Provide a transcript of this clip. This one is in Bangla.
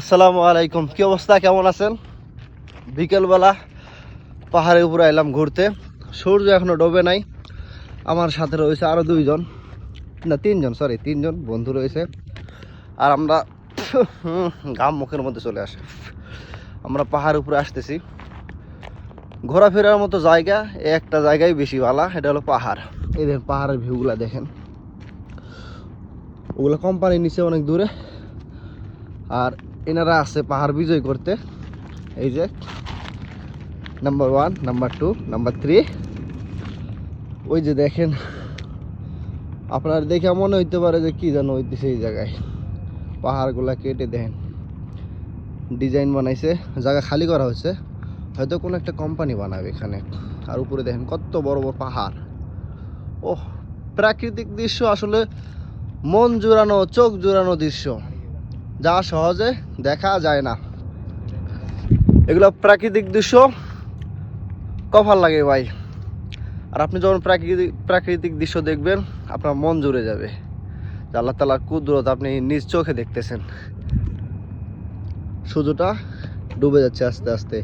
আসসালামু আলাইকুম, কি অবস্থা, কেমন আছেন? বিকেলবেলা পাহাড়ের উপরে এলাম ঘুরতে। সূর্য এখনো ডোবে নাই। আমার সাথে রয়েছে আরো তিনজন বন্ধু রয়েছে। আর আমরা ঘাম মুখের মধ্যে চলে আসে। আমরা পাহাড়ের উপরে আসতেছি। ঘোরাফেরার মতো জায়গা একটা জায়গায় বেশি ভালো, এটা হলো পাহাড়। এই দেখেন পাহাড়ের ভিউগুলা দেখেন, ওগুলো কোম্পানির নিচে অনেক দূরে। আর এনারা আছে পাহাড় বিজয় করতে। এই যে নাম্বার 1, নাম্বার 2, নাম্বার 3। ওই যে দেখেন, আপনার দেখে মনে হইতে পারে যে কি যেন হইতেছে। এই জায়গায় পাহাড়গুলা কেটে দেখেন ডিজাইন বানাইছে, জায়গা খালি করা হয়েছে, হয়তো কোনো একটা কোম্পানি বানাবে এখানে। আর উপরে দেখেন কত বড় বড় পাহাড়। ওহ, প্রাকৃতিক দৃশ্য আসলে মন জুড়ানো, চোখ জুড়ানো দৃশ্য, যা সহজে দেখা যায় না। এগুলো প্রাকৃতিক দৃশ্য কপাল লাগে ভাই। আর আপনি যখন প্রাকৃতিক দৃশ্য দেখবেন, আপনার মন জুড়ে যাবে যে আল্লাহ তাআলার কুদরত আপনি নিজ চোখে দেখতেছেন। সূর্যটা ডুবে যাচ্ছে আস্তে আস্তে।